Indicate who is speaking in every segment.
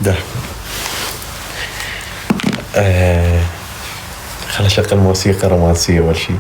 Speaker 1: ده خل اشغل موسيقى رومانسية اول شي.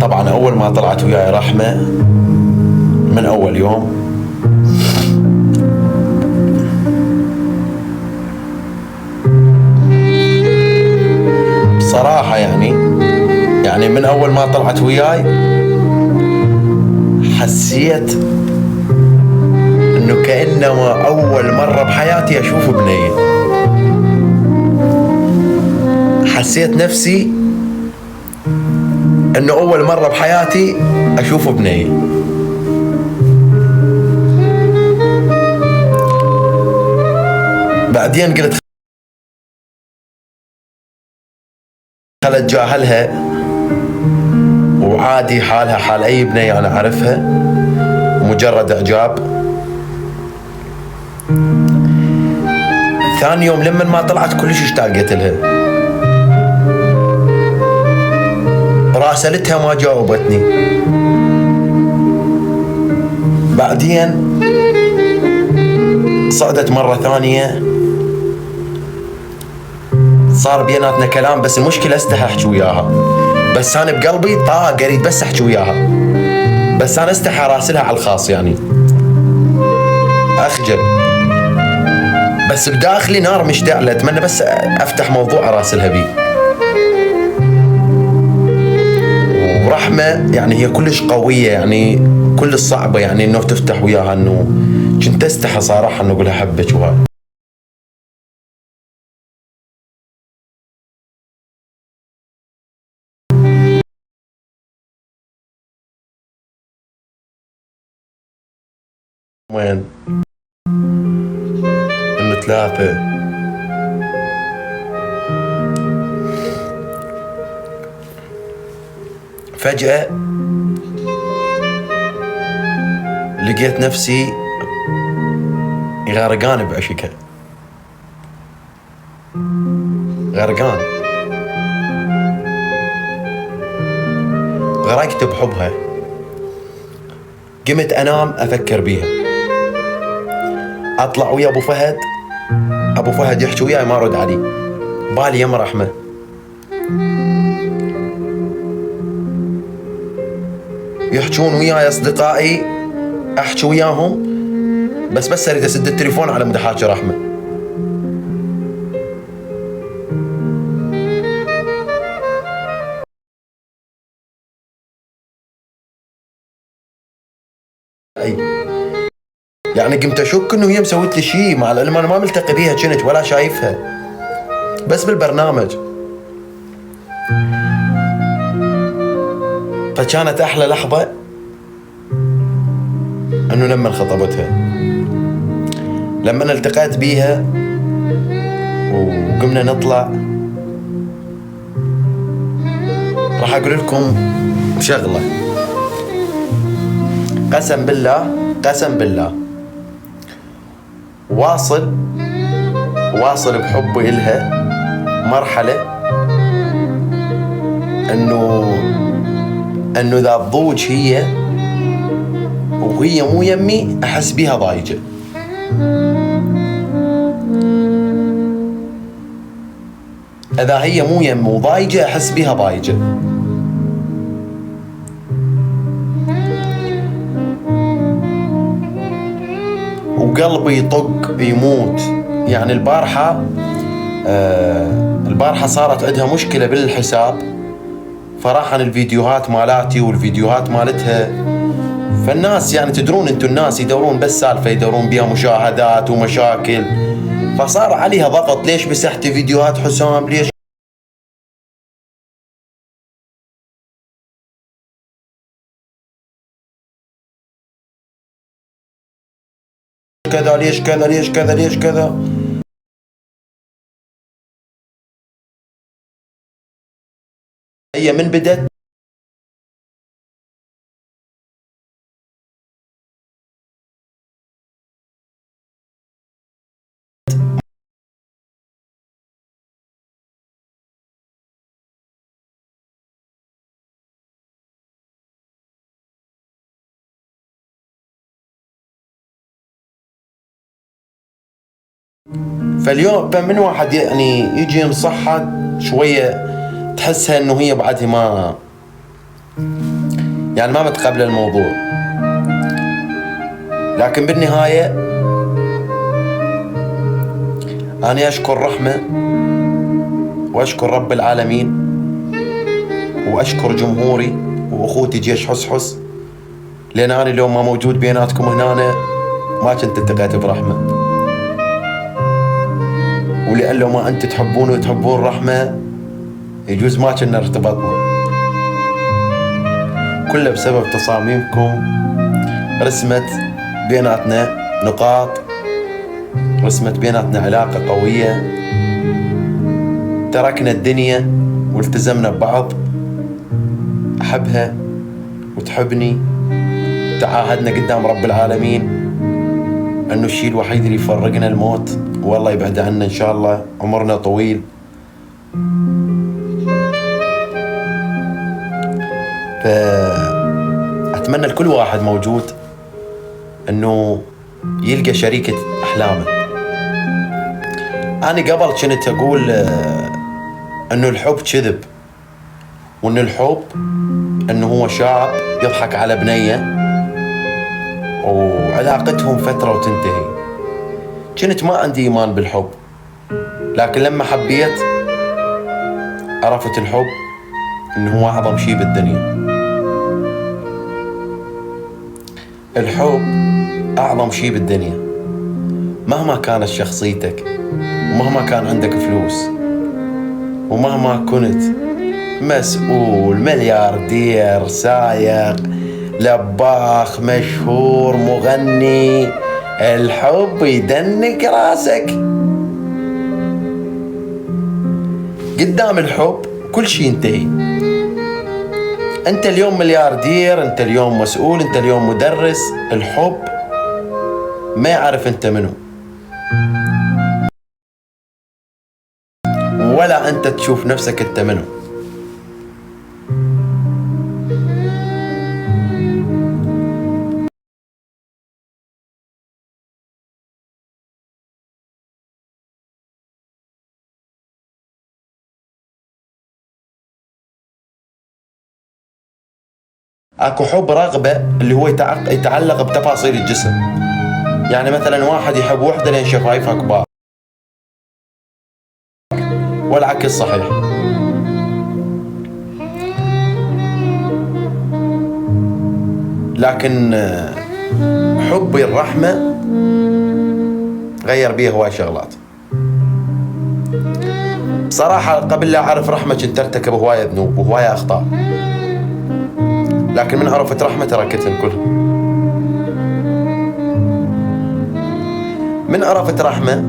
Speaker 1: طبعا اول ما طلعت وياي رحمة من اول يوم بصراحة يعني من اول ما طلعت وياي حسيت انه كأنما اول مرة بحياتي اشوف بنية. حسيت نفسي انه اول مرة بحياتي اشوف بنية. بعدين قلت خل اتجاهلها وعادي حالها حال اي بنية انا اعرفها، مجرد اعجاب. ثاني يوم لما ما طلعت كلش اشتاقت لها، راسلتها ما جاوبتني. بعدين صعدت مرة ثانية، صار بيناتنا كلام، بس المشكلة استحى احكي وياها، بس انا بقلبي طاقة اريد بس احكي وياها، بس انا استحى راسلها على الخاص اخجل، بس بداخلي نار مشتعلة اتمنى بس افتح موضوع اراسلها بيه. ورحمة هي كلش قوية، كلش صعبة انه تفتح وياها، انه كنت استحى صراحة انه اقولها حبك وهاي. وين انه 3 فجأة لقيت نفسي غرقان بعشقها، غرقان، غرقت بحبها. قمت انام افكر بيها، اطلع ويا ابو فهد يحكي وياي ما ارد عليه، بالي يم رحمة. يحجون وياي اصدقائي احكي وياهم، بس اريد اسد التليفون على مود احاكي رحمة. قمت اشك انه هي مسويت لي شيء، مع العلم انا ما ملتقي بيها كنت ولا شايفها، بس بالبرنامج. فكانت احلى لحظة انه لما خطبتها، لما التقيت بيها وقمنا نطلع. راح اقول لكم شغلة، قسم بالله واصل بحبي إلها مرحلة انه اذا تضوج هي وهي مو يمي احس بيها ضايجة. اذا هي مو يمي وضايجة احس بيها ضايجة. وقلبي يطق يموت. البارحة صارت عندها مشكلة بالحساب، فراحن الفيديوهات مالاتي والفيديوهات مالتها، فالناس تدرون انتو الناس يدورون بس سالفة، يدورون بيها مشاهدات ومشاكل، فصار عليها ضغط، ليش مسحتي فيديوهات حسام، ليش كذا، ليش كذا. هي من بدت فاليوم من واحد يعني يجي ينصحها شوية تحسها انه هي بعدها ما متقبلة الموضوع. لكن بالنهاية أنا أشكر رحمة وأشكر رب العالمين وأشكر جمهوري وأخوتي جيش حسحس، لأن أنا اليوم ما موجود بيناتكم هنا ما كنت التقيت برحمة، ولأن لو ما أنت تحبون وتحبون رحمة يجوز ما كنا ارتبطنا، كله بسبب تصاميمكم. رسمت بيناتنا نقاط، رسمت بيناتنا علاقة قوية، تركنا الدنيا والتزمنا ببعض، أحبها وتحبني، تعاهدنا قدام رب العالمين أنه الشيء الوحيد اللي يفرقنا الموت، والله يبعد عنا إن شاء الله، عمرنا طويل. فأتمنى لكل واحد موجود أنه يلقى شريكة أحلامه. أنا قبل كنت أقول أنه الحب كذب، وأن الحب أنه هو شاب يضحك على بنية وعلاقتهم فترة وتنتهي. كنت ما عندي إيمان بالحب، لكن لما حبيت عرفت الحب أنه هو أعظم شيء بالدنيا. الحب أعظم شيء بالدنيا، مهما كانت شخصيتك، ومهما كان عندك فلوس، ومهما كنت مسؤول، ملياردير، سايق، لباخ، مشهور، مغني، الحب يدنك راسك. قدام الحب كل شيء ينتهي. انت اليوم ملياردير، انت اليوم مسؤول، انت اليوم مدرس، الحب ما يعرف انت منه، ولا انت تشوف نفسك انت منه. اكو حب رغبة اللي هو يتعلق بتفاصيل الجسم، يعني مثلا واحد يحب وحدة لين شفايفها كبار، والعكس صحيح. لكن حبي الرحمة غير بيه هواي شغلات. بصراحة قبل لا أعرف رحمة كنت أرتكب هواية ذنوب وهواية أخطاء، لكن من عرفت رحمة تركتهم كلهم. من عرفت رحمة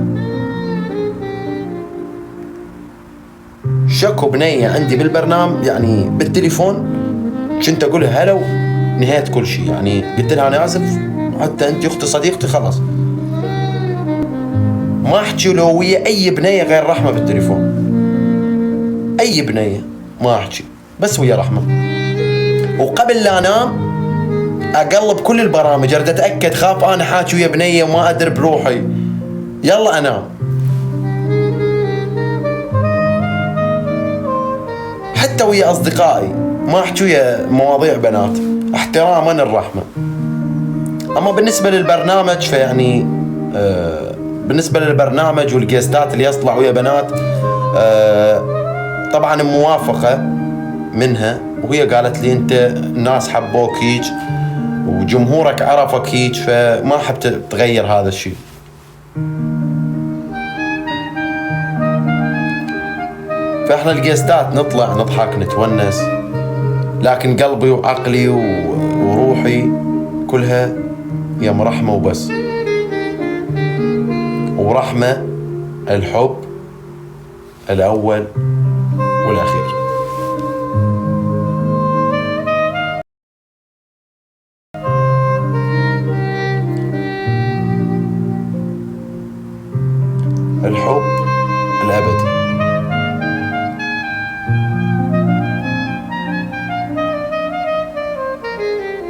Speaker 1: شكوا بنية عندي بالبرنامج، يعني بالتليفون، كنت أقول هلو، نهاية كل شيء. يعني قلت لها أنا آسف، حتى أنت أختي صديقتي، خلاص ما أحكي لو ويا أي بنية غير رحمة بالتليفون، أي بنية ما أحكي، بس ويا رحمة. وقبل لا أنام أقلب كل البرامج، أريد أتأكد، خاف أنا حاكي ويا بنية وما أدري بروحي، يلا أنام. حتى ويا أصدقائي ما أحكي ويا مواضيع بنات، احتراما للرحمة. أما بالنسبة للبرنامج فيعني بالنسبة للبرنامج والجيستات اللي يطلع ويا بنات، طبعا موافقة منها، وهي قالت لي أنت الناس حبوك هيج وجمهورك عرفك هيج، فما حب تغير هذا الشيء. فإحنا الجيستات نطلع نضحك نتونس، لكن قلبي وعقلي وروحي كلها يا رحمة وبس. ورحمة الحب الأول والأخير.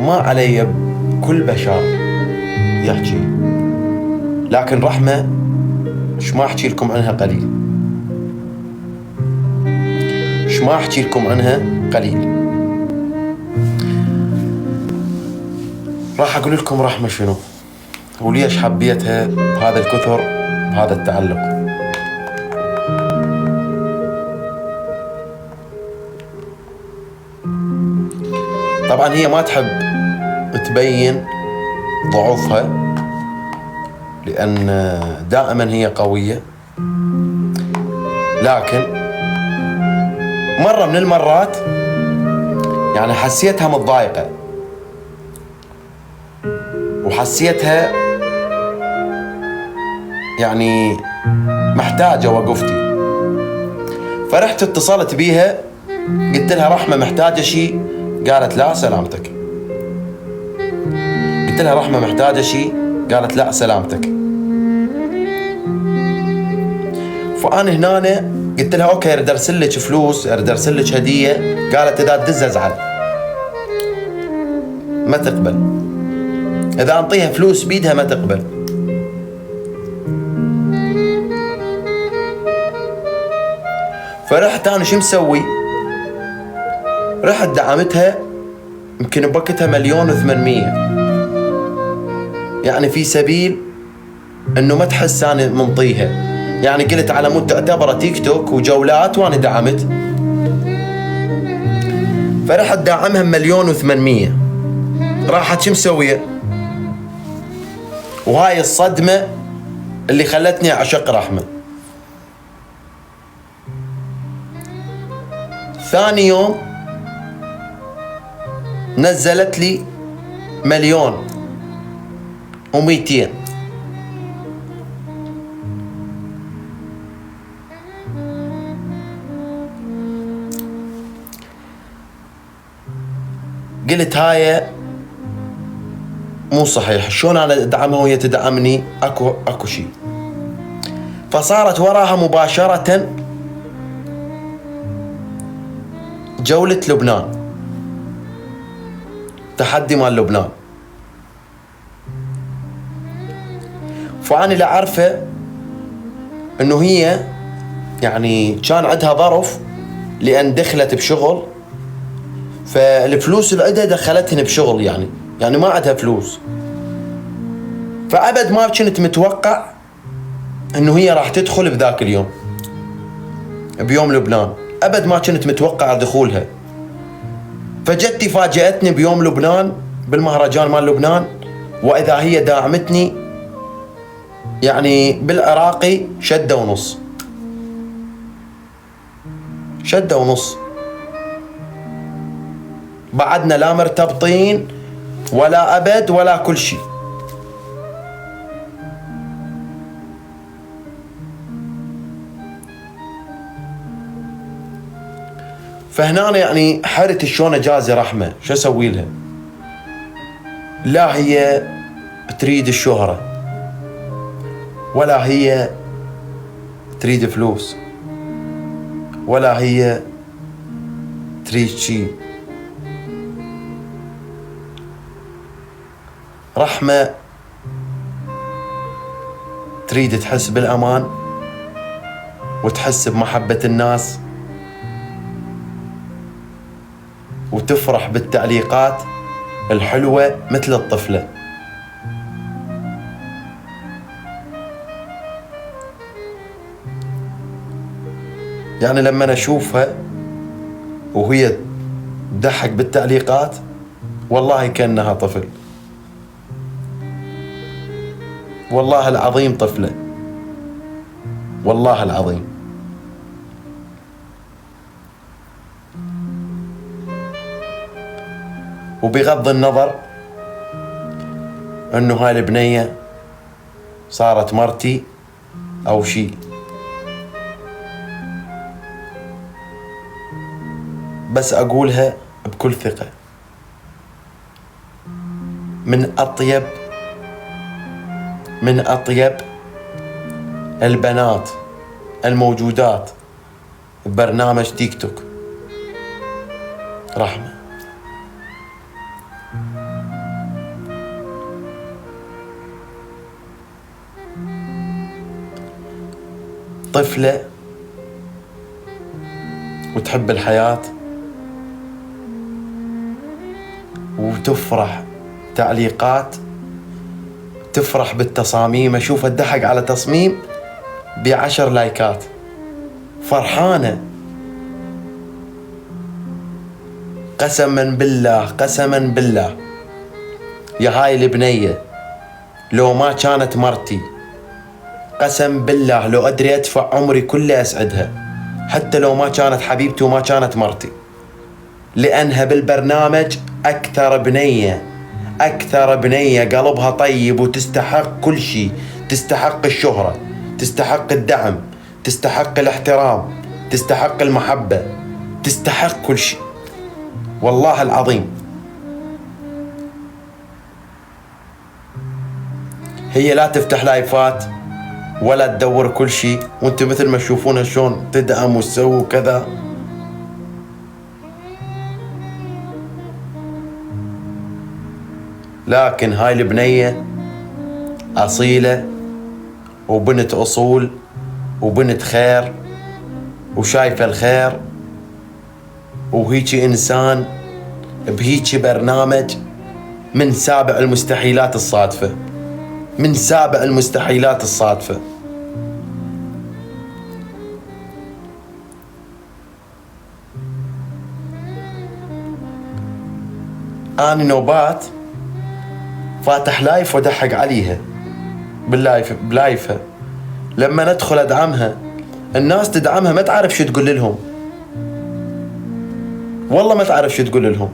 Speaker 1: ما علي كل بشر يحكي، لكن رحمة ايش ما احكي لكم عنها قليل، ايش ما احكي لكم عنها قليل. راح اقول لكم رحمة شنو وليش حبيتها بهذا الكثر بهذا التعلق. طبعا هي ما تحب تبين ضعفها لأن دائما هي قوية، لكن مرة من المرات يعني حسيتها متضايقة وحسيتها يعني محتاجة وقفتي، فرحت اتصلت بيها قلت لها رحمة محتاجة شيء؟ قالت لا سلامتك. قلت لها رحمة محتاجة شيء؟ قالت لا سلامتك. فأنا هنا قلت لها اوكي اريد ارسل لك فلوس، اريد ارسل لك هدية. قالت اذا تدز ازعل، ما تقبل، اذا انطيها فلوس بيدها ما تقبل. فرحت انا شو مسوي؟ رحت دعمتها يمكن بوقتها 1,800,000، يعني في سبيل انه ما تحس انا منطيها، يعني قلت على مود تعتبره تيك توك وجولات وانا دعمت. فرحت داعمها 1,800,000. راحت شو مسويه؟ وهاي الصدمة اللي خلتني اعشق رحمة. ثاني يوم نزلت لي 1,200,000. قلت هاي مو صحيح، شلون انا ادعمها وهي تدعمني؟ اكو شيء. فصارت وراها مباشرة جولة لبنان، تحدي مال لبنان. فأنا لا عارفة انه هي يعني كان عندها ظرف لان دخلت بشغل، فالفلوس اللي عندها دخلتهن بشغل، يعني ما عندها فلوس. فأبد ما كنت متوقع انه هي راح تدخل بذاك اليوم بيوم لبنان، أبد ما كنت متوقع دخولها. فجتي فاجأتني بيوم لبنان بالمهرجان مال لبنان، وإذا هي داعمتني يعني بالعراقي شدة ونص، شدة ونص. بعدنا لا مرتبطين ولا أبد ولا كل شيء. فهنا يعني حرت شلون اجازي رحمة، شو اسوي لها؟ لا هي تريد الشهرة ولا هي تريد فلوس ولا هي تريد شيء. رحمة تريد تحس بالأمان وتحس بمحبة الناس وتفرح بالتعليقات الحلوة مثل الطفلة. يعني لما أشوفها وهي تضحك بالتعليقات والله كأنها طفل، والله العظيم طفلة، والله العظيم. وبغض النظر انه هاي البنية صارت مرتي او شيء، بس اقولها بكل ثقة، من اطيب البنات الموجودات ببرنامج تيك توك رحمة. طفلة وتحب الحياة وتفرح تعليقات، تفرح بالتصاميم. اشوف الضحك على تصميم ب10 لايكات، فرحانة. قسما بالله قسما بالله يا هاي البنية لو ما كانت مرتي، قسم بالله لو أدري أدفع عمري كله أسعدها، حتى لو ما كانت حبيبتي وما كانت مرتي، لأنها بالبرنامج أكثر بنية، أكثر بنية قلبها طيب وتستحق كل شيء. تستحق الشهرة، تستحق الدعم، تستحق الاحترام، تستحق المحبة، تستحق كل شيء والله العظيم. هي لا تفتح لايفات ولا تدور كل شيء، وانت مثل ما تشوفونها شلون تدعم وتسوي كذا. لكن هاي البنية أصيلة وبنت أصول وبنت خير وشايفة الخير، وهيجي إنسان بهيجي برنامج من سابع المستحيلات الصادفة، من سابع المستحيلات الصادفة. أنا نوبات فاتح لايف ودحق عليها بلايفها، لما ندخل أدعمها الناس تدعمها ما تعرف شو تقول لهم، والله ما تعرف شو تقول لهم.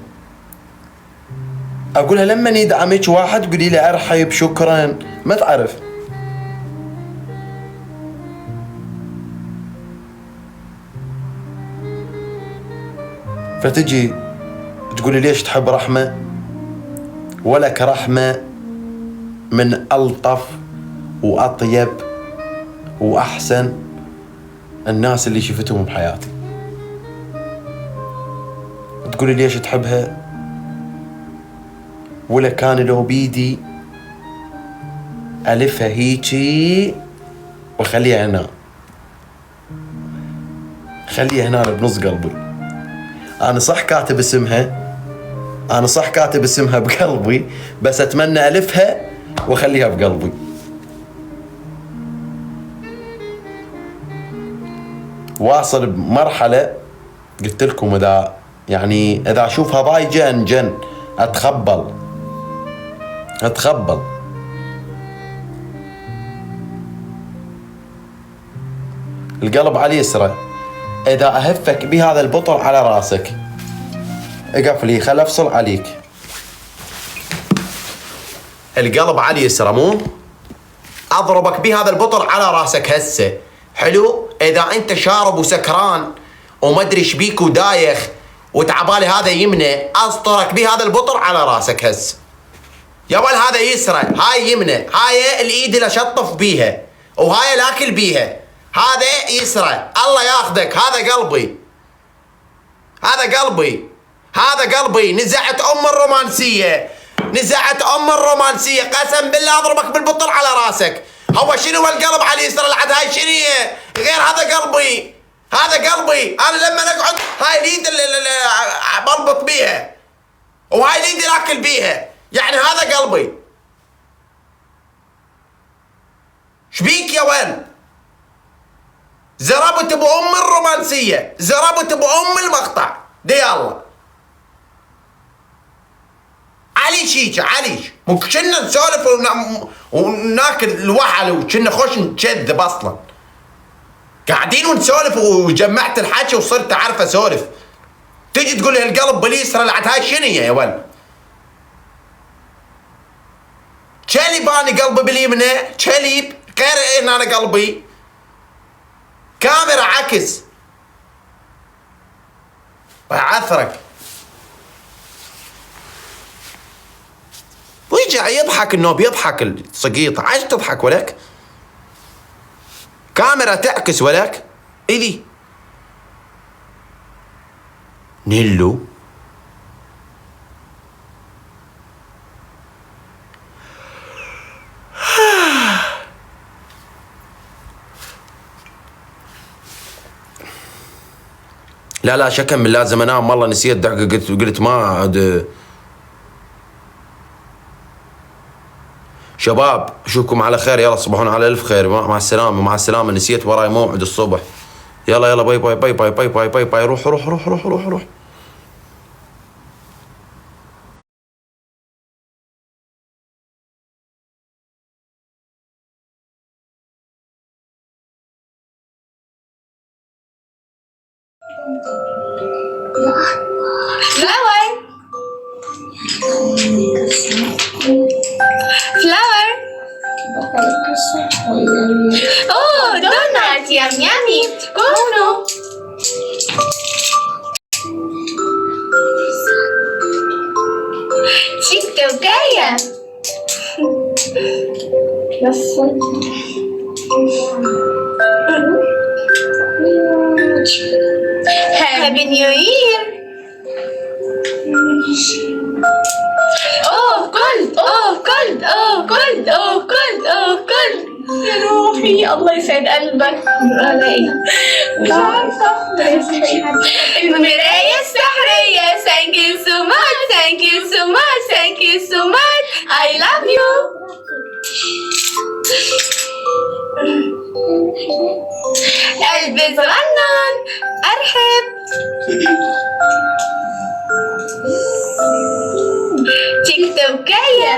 Speaker 1: أقولها لما يدعمك واحد قولي له أرحب شكرا، ما تعرف. فتجي تقولي ليش تحب رحمة؟ ولك رحمة من ألطف وأطيب وأحسن الناس اللي شفتهم بحياتي. تقولي ليش تحبها؟ ولا كان لو بيدي ألفها هيجي وخليها هنا، خليها هنا بنص قلبي. أنا صح كاتب اسمها، أنا صح كاتب اسمها بقلبي، بس أتمنى ألفها وخليها بقلبي. واصل بمرحلة قلت لكم إذا يعني إذا أشوفها ضايجة أنجن، أتخبل. القلب على اليسرى، إذا أهفك بهذا البطل على راسك. اقفلي خل أفصل عليك. القلب على اليسرى مو أضربك بهذا البطل على راسك هسه. حلو؟ إذا أنت شارب وسكران وما أدري إيش بيك ودايخ وتعبالي هذا يمنى، أسطرك بهذا البطل على راسك هسه. يا ول هذا يسرى، هاي يمنى، هاي الإيد اللي أشطف بيها وهاي الأكل بيها، هذا يسرى. الله ياخذك، هذا قلبي، هذا قلبي، هذا قلبي. نزعت أم الرومانسية، نزعت أم الرومانسية، قسم بالله أضربك بالبطل على راسك. هو شنو القلب على اليسرى العد؟ هاي شنو غير هذا قلبي، هذا قلبي. أنا لما نقعد هاي اليد اللي بربط بيها وهاي اليد اللي أكل بيها، يعني هذا قلبي. شبيك يا ول؟ زربت بأم الرومانسية، زربت بأم المقطع دي. الله عليش هيك عليش، مو كنا نسولف وناكل الوحل وكنا خوش نكذب اصلا. قاعدين ونسولف وجمعت الحكي وصرت اعرف اسولف. تجي تقول لي القلب باليسرى لعد، هاي شنو يا ول؟ كليب انا قلبي باليمنى، كليب غير ان انا قلبي كاميرا عكس بعثرك. ويجي يضحك انه بيضحك السقيط. عايش تضحك ولك؟ كاميرا تعكس ولك؟ إذي نيلو لا شكل لازم انام والله نسيت دقة قلت ما عاد. شباب اشوفكم على خير، يلا تصبحون على الف خير، مع السلامة مع السلامة، نسيت وراي موعد الصبح. يلا باي باي باي باي باي باي باي باي، روح.
Speaker 2: Flower. Oh, donut, yummy. Kono. Chiktokaya. Happy New Year. كل يا روحي الله يسعد قلبك. مش عارفة المراية السحرية. Thank you so much. I love you. قلبي صغنن أرحب. تيك توكاية.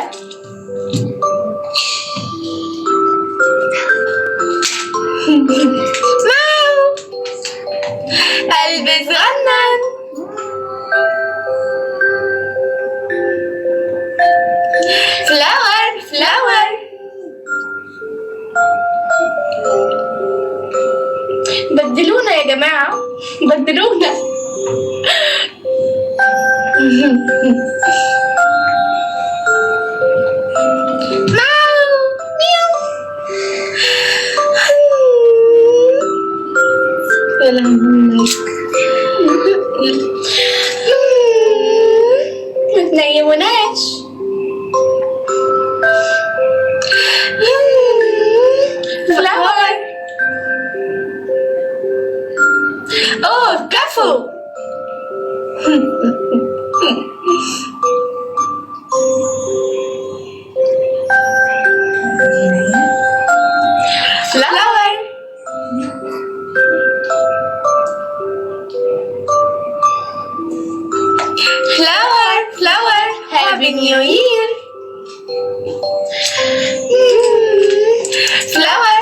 Speaker 2: ماو قلبي صغنن. فلاور بدلونا يا جماعة، بدلونا. ما تنيموناش. فلاور. اوه كفو. Flower, Happy New Year. Flower,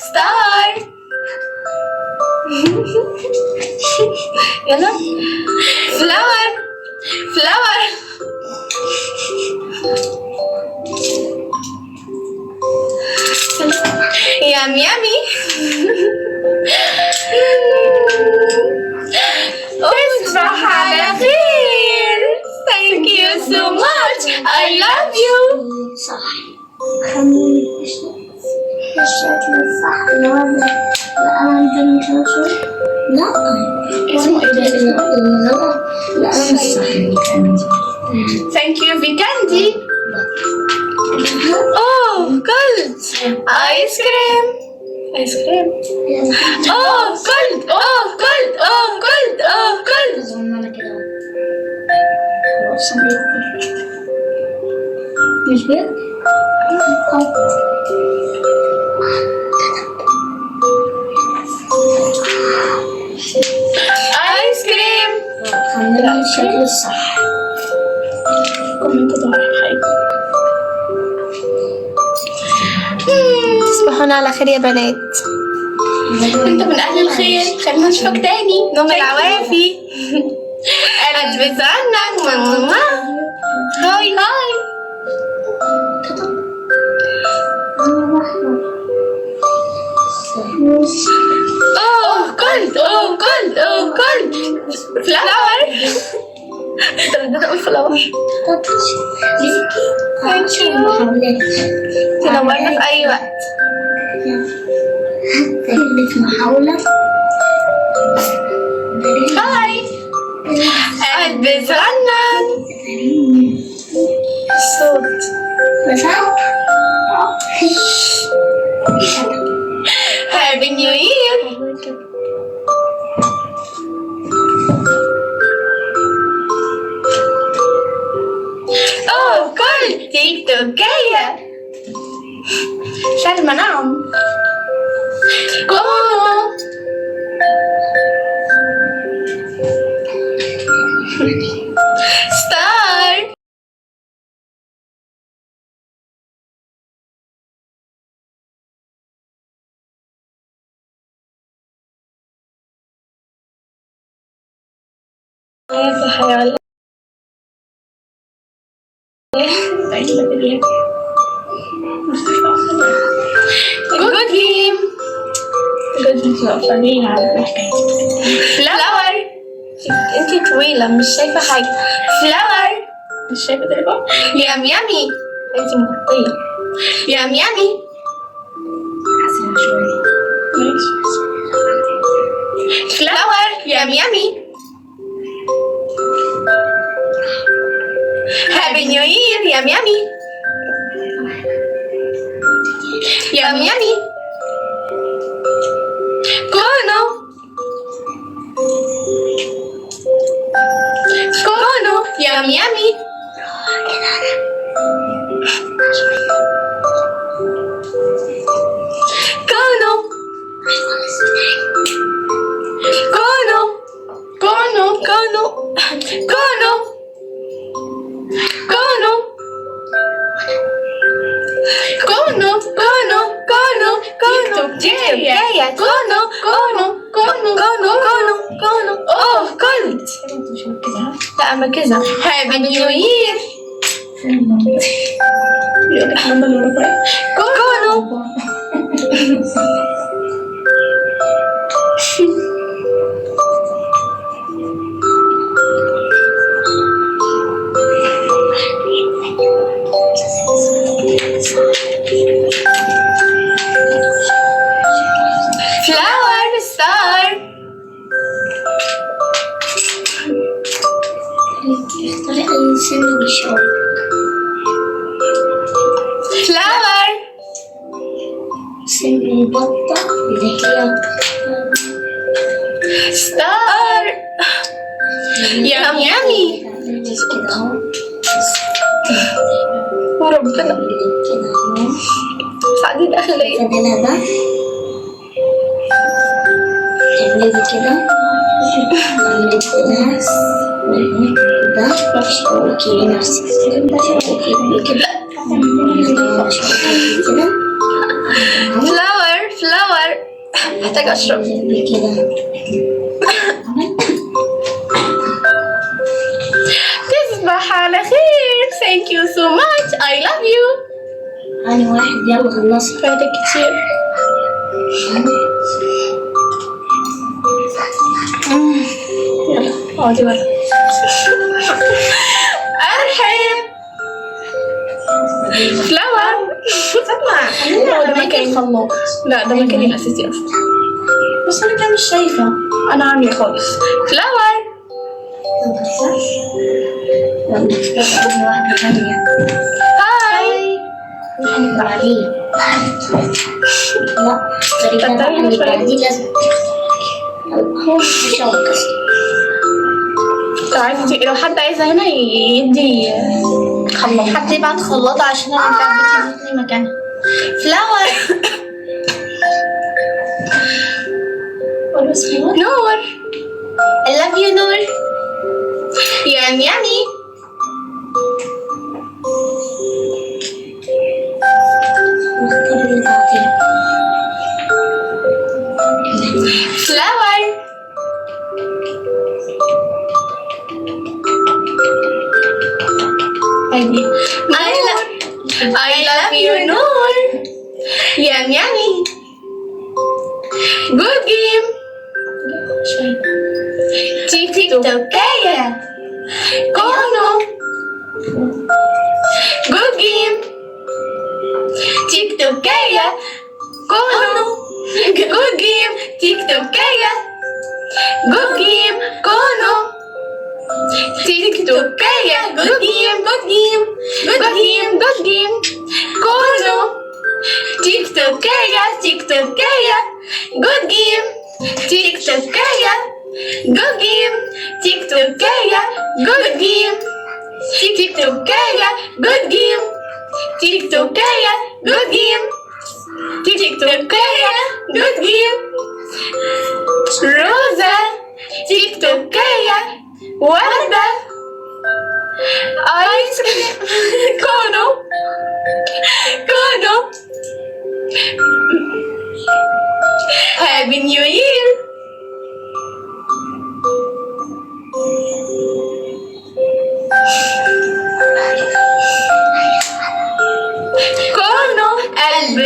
Speaker 2: star. يلا. Flower. Yummy. تصبح على خير. Thank you so much. I love you.
Speaker 3: صح. الشكل الصح الواضح الأمام بالمشوش. لا
Speaker 2: اسمه ايه ده؟
Speaker 3: الأمام الصح اللي كان.
Speaker 2: Thank you في كاندي. Oh gold. Ice cream. Oh gold.
Speaker 3: زمنا كده. مش بيض؟
Speaker 2: Ice cream.
Speaker 3: خلينا الشكل الصح.
Speaker 2: تصبحون على خير يا بنات. انت من اهل الخير. خلينا نشوفك تاني. نوم العوافي. قلبي صغنن. هاي Oh gold. Flower. فلاور. تنورنا في أي وقت.
Speaker 3: كلمة محاولة.
Speaker 2: هاي. قلبي صغنن. الصوت. Happy New Year. توكية. شرمة نعم. كونو. ستار. يا حيوان. Good game. Flower. انتي طويلة مش شايفة حاجة. Flower. مش شايفة تليفون. يام يامي. انتي مغطية. يام يامي. Flower. يام يامي. Happy New Year. يام يامي. يام يامي. كونو. كونو. يام يامي. كونو. كونو. كونو. كونو. كونو. كونو. كونو. كونو. كونو. كونو. جاية. كونو. كونو. كونو. كونو. كونو. كونو. اوه كنت. لا مركزة. هابي نيو يير. كونو. Flower star.
Speaker 3: اختاري أي سن بالشوق.
Speaker 2: Flower.
Speaker 3: سن البطة اللي هي
Speaker 2: star. يام يامي.
Speaker 3: بس كده اهو.
Speaker 2: وربنا
Speaker 3: كده اهو.
Speaker 2: سعدين أخلي.
Speaker 3: فدنا ده تعملي كده. تعملي كده. ده شوكي نفسك كده. كده.
Speaker 2: flower. flower. محتاج أشرب.
Speaker 3: كده.
Speaker 2: تصبح على خير. thank you so much. I love you.
Speaker 3: أنا واحد يلا خلصت.
Speaker 2: فايدة كتير. يلا اقعدي ورا. أرحب. flower. اسمع ده مكاني. لا ده مكاني الأساسي أصلا. بس أنا كده مش شايفة. أنا عامية خالص. flower.
Speaker 3: واحدة ثانية.
Speaker 2: هاي.
Speaker 3: هنبقى عليه. لا طريقة هنبقى دي لازم. هو مش هوكس.
Speaker 2: لو حد عايزة هنا يدي خلاط. حد يبعت خلاطة عشان أنا تعبتي تديني مكانها. flower. نور. I love you نور. يام يامي.
Speaker 3: نختار اللي بعدين.
Speaker 2: flower. I love you نور. يام يامي. good game. تيك توكية. كونو. good game. تيك توكية. كونو. good game. تيك توكية. good game. كونو. تيك توكية. good game. good game. good game. good game. كونو. تيك توكية. تيك توكية. good game. تيك توكية. good game. تيك توكية. good game. تيك توكية. good game. تيك توكاية جود جيم. تيك توكاية جود جيم. روزة تيك توكاية وردة. آيس كريم كونو كونو. هابي نيو يير. كونو قلب